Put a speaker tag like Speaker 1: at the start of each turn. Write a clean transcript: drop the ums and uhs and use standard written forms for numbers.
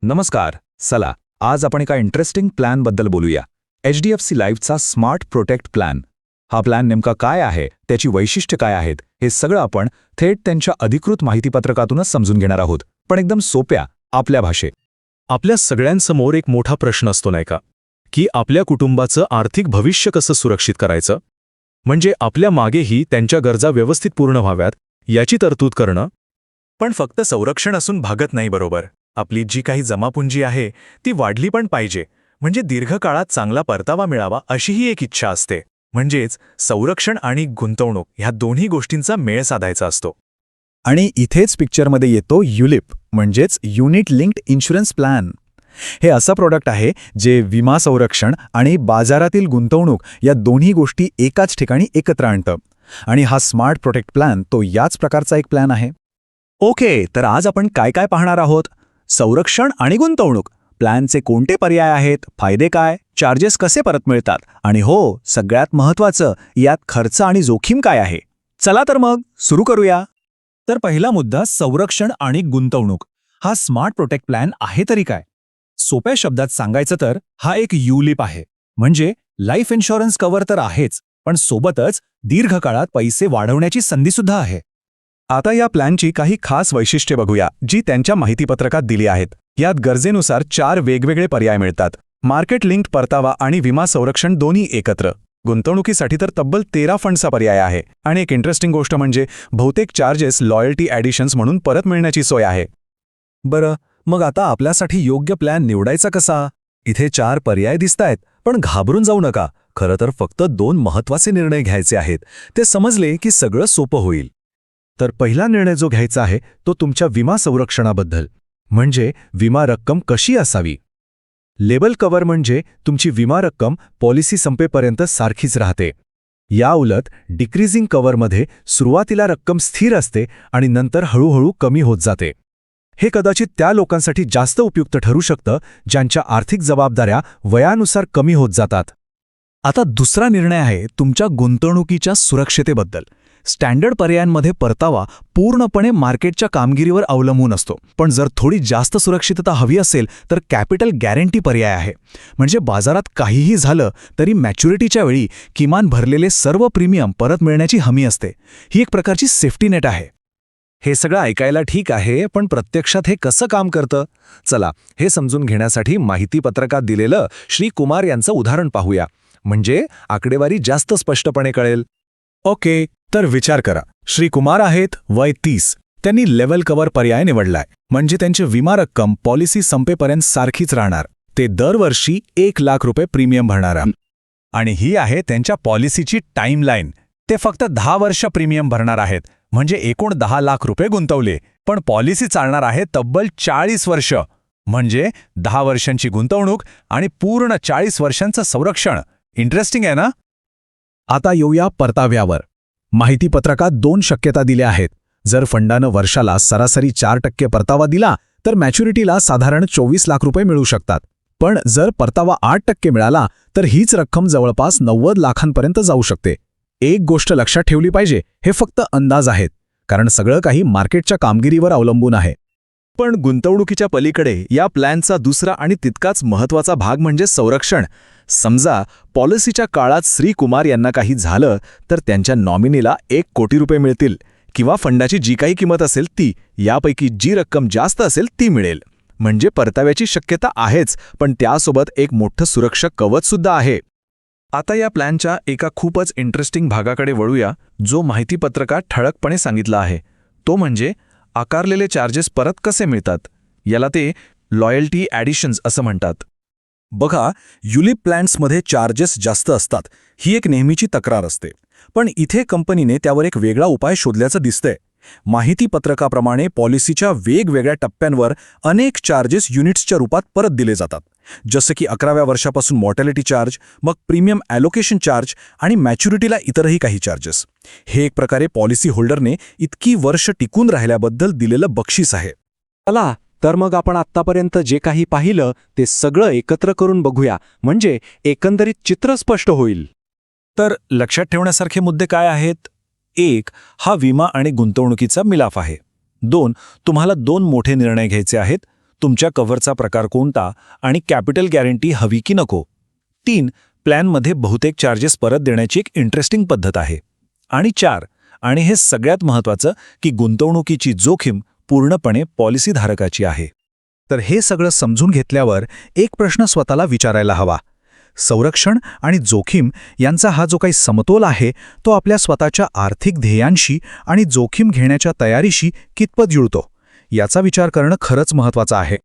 Speaker 1: नमस्कार. चला आज आपण एका इंटरेस्टिंग प्लॅनबद्दल बोलूया. HDFC लाईफचा स्मार्ट प्रोटेक्ट प्लॅन. हा प्लॅन नेमका काय आहे, त्याची वैशिष्ट्य काय आहेत, हे सगळं आपण थेट त्यांच्या अधिकृत माहितीपत्रकातूनच समजून घेणार आहोत, पण एकदम सोप्या आपल्या भाषेत.
Speaker 2: आपल्या सगळ्यांसमोर एक मोठा प्रश्न असतो नाही का, की आपल्या कुटुंबाचं आर्थिक भविष्य कसं सुरक्षित करायचं, म्हणजे आपल्या मागेही त्यांच्या गरजा व्यवस्थित पूर्ण व्हाव्यात याची तरतूद करणं.
Speaker 3: पण फक्त संरक्षण असून भागत नाही. बरोबर, आपली जी काही जमापुंजी आहे ती वाढली पण पाहिजे, म्हणजे दीर्घकाळात चांगला परतावा मिळावा अशीही एक इच्छा असते. म्हणजेच संरक्षण आणि गुंतवणूक ह्या दोन्ही गोष्टींचा मेळ साधायचा असतो.
Speaker 4: आणि इथेच पिक्चरमध्ये येतो युलिप, म्हणजेच युनिट लिंक्ड इन्शुरन्स प्लॅन. हे असं प्रोडक्ट आहे जे विमा संरक्षण आणि बाजारातील गुंतवणूक या दोन्ही गोष्टी एकाच ठिकाणी एकत्र आणतं. आणि हा स्मार्ट प्रोटेक्ट प्लॅन तो याच प्रकारचा एक प्लॅन आहे. ओके, तर आज आपण काय काय पाहणार आहोत? संरक्षण आणि गुंतवणूक, प्लॅनचे कोणते पर्याय आहेत, फायदे काय, चार्जेस कसे परत मिळतात, आणि हो, सगळ्यात महत्त्वाचं, यात खर्च आणि जोखीम काय आहे. चला तर मग सुरू करूया. तर पहिला मुद्दा, संरक्षण आणि गुंतवणूक. हा स्मार्ट प्रोटेक्ट प्लॅन आहे तरी काय? सोप्या शब्दात सांगायचं तर हा एक युलिप आहे. म्हणजे लाईफ इन्शुरन्स कव्हर तर आहेच, पण सोबतच दीर्घकाळात पैसे वाढवण्याची संधीसुद्धा आहे. आता या प्लॅनची काही खास वैशिष्ट्ये बघूया, जी त्यांच्या माहितीपत्रकात दिली आहेत. यात गरजेनुसार 4 वेगवेगळे पर्याय मिळतात. मार्केट लिंक्ड परतावा आणि विमा संरक्षण दोन्ही एकत्र. गुंतवणुकीसाठी तर तब्बल 13 फंडचा पर्याय आहे. आणि एक इंटरेस्टिंग गोष्ट म्हणजे बहुतेक चार्जेस लॉयल्टी ॲडिशन्स म्हणून परत मिळण्याची सोय आहे. बरं, मग आता आपल्यासाठी योग्य प्लॅन निवडायचा कसा? इथे 4 पर्याय दिसतायत, पण घाबरून जाऊ नका. खरं तर फक्त 2 महत्त्वाचे निर्णय घ्यायचे आहेत. ते समजले की सगळं सोपं होईल. तर पहिला निर्णय जो घ्यायचा आहे तो तुमच्या विमा संरक्षणाबद्दल, म्हणजे विमा रक्कम कशी असावी. लेबल कव्हर म्हणजे तुमची विमा रक्कम पॉलिसी संपेपर्यंत सारखीच राहते. या उलट डिक्रीजिंग कव्हरमध्ये सुरुवातीला रक्कम स्थिर असते आणि नंतर हळूहळू कमी होत जाते. हे कदाचित त्या लोकांसाठी जास्त उपयुक्त ठरू शकतं ज्यांच्या आर्थिक जबाबदाऱ्या वयानुसार कमी होत जातात. आता दुसरा निर्णय आहे तुमच्या गुंतवणुकीच्या सुरक्षितेबद्दल. स्टँडर्ड पर्यायांमध्ये परतावा पूर्णपणे मार्केटच्या कामगिरीवर अवलंबून असतो, पण जर थोडी जास्त सुरक्षितता हवी असेल तर कॅपिटल गॅरंटी पर्याय आहे. म्हणजे बाजारात काहीही झालं तरी मॅच्युरिटीच्या वेळी किमान भरलेले सर्व प्रीमियम परत मिळण्याची हमी असते. ही एक प्रकारची सेफ्टी नेट आहे. हे सगळं ऐकायला ठीक आहे, पण प्रत्यक्षात हे कसं काम करतं? चला, हे समजून घेण्यासाठी माहितीपत्रकात दिलेलं श्री कुमार यांचं उदाहरण पाहूया, म्हणजे आकडेवारी जास्त स्पष्टपणे कळेल. ओके, तर विचार करा. श्री कुमार आहेत, वय 30. त्यांनी लेव्हल कव्हर पर्याय निवडलाय, म्हणजे त्यांची विमा रक्कम पॉलिसी संपेपर्यंत सारखीच राहणार. ते दरवर्षी 1 लाख रुपये प्रीमियम भरणार. आणि ही आहे त्यांच्या पॉलिसीची टाईमलाईन. ते फक्त 10 वर्ष प्रीमियम भरणार आहेत, म्हणजे एकूण 10 लाख रुपये गुंतवले. पण पॉलिसी चालणार आहे तब्बल 40 वर्ष, म्हणजे 10 वर्षांची गुंतवणूक आणि पूर्ण 40 वर्षांचं संरक्षण. इंटरेस्टिंग आहे ना? आता येऊया परताव्यावर. माहितीपत्रकात 2 शक्यता दिल्या आहेत. जर फंडानं वर्षाला सरासरी 4% परतावा दिला तर मॅच्युरिटीला साधारण 24 लाख रुपये मिळू शकतात. पण जर परतावा 8% मिळाला तर हीच रक्कम जवळपास 90 लाखांपर्यंत जाऊ शकते. एक गोष्ट लक्षात ठेवली पाहिजे, हे फक्त अंदाज आहेत, कारण सगळं काही मार्केटच्या कामगिरीवर अवलंबून आहे.
Speaker 3: पण गुंतवणुकीच्या पलीकडे या प्लॅनचा दुसरा आणि तितकाच महत्त्वाचा भाग म्हणजे संरक्षण. समजा पॉलिसीच्या काळात श्री कुमार यांना काही झालं तर त्यांच्या नॉमिनीला 1 कोटी रुपये मिळतील, किंवा फंडाची जी काही किंमत असेल ती, यापैकी जी रक्कम जास्त असेल ती मिळेल. म्हणजे परताव्याची शक्यता आहेच, पण त्यासोबत एक मोठं सुरक्षा कवचसुद्धा आहे. आता या प्लॅनच्या एका खूपच इंटरेस्टिंग भागाकडे वळूया, जो माहितीपत्रकात ठळकपणे सांगितला आहे. तो म्हणजे आकारलेले चार्जेस परत कसे मिळतात. याला ते लॉयल्टी ॲडिशन्स असं म्हणतात. बघा, युलिप प्लॅन्समध्ये चार्जेस जास्त असतात, ही एक नेहमीची तक्रार असते. पण इथे कंपनीने त्यावर एक वेगळा उपाय शोधल्याचं दिसतंय. माहितीपत्रकाप्रमाणे पॉलिसीच्या वेगवेगळ्या टप्प्यांवर अनेक चार्जेस युनिट्सच्या रूपात परत दिले जातात. जसं की 11व्या वर्षापासून मॉर्टॅलिटी चार्ज, मग प्रीमियम ॲलोकेशन चार्ज आणि मॅच्युरिटीला इतरही काही चार्जेस. हे एक प्रकारे पॉलिसी होल्डरने इतकी वर्ष टिकून राहिल्याबद्दल दिलेलं बक्षीस आहे.
Speaker 5: चला तर मग आपण आत्तापर्यंत जे काही पाहिलं ते सगळं एकत्र करून बघूया, म्हणजे एकंदरीत चित्र स्पष्ट होईल.
Speaker 4: तर लक्षात ठेवण्यासारखे मुद्दे काय आहेत? 1. हा विमा आणि गुंतवणुकीचा मिलाफ आहे. 2. तुम्हाला 2 मोठे निर्णय घ्यायचे आहेत. तुमच्या कव्हरचा प्रकार कोणता आणि कॅपिटल गॅरंटी हवी की नको. 3. प्लॅनमध्ये बहुतेक चार्जेस परत देण्याची एक इंटरेस्टिंग पद्धत आहे. आणि 4. आणि हे सगळ्यात महत्त्वाचं की गुंतवणुकीची जोखीम पूर्णपणे पॉलिसीधारकाची आहे.
Speaker 3: तर हे सगळं समजून घेतल्यावर एक प्रश्न स्वतःला विचारायला हवा. संरक्षण आणि जोखीम यांचा हा जो काही समतोल आहे तो आपल्या स्वतःच्या आर्थिक ध्येयांशी आणि जोखीम घेण्याच्या तयारीशी कितपत जुळतो याचा विचार करणं खरंच महत्त्वाचं आहे.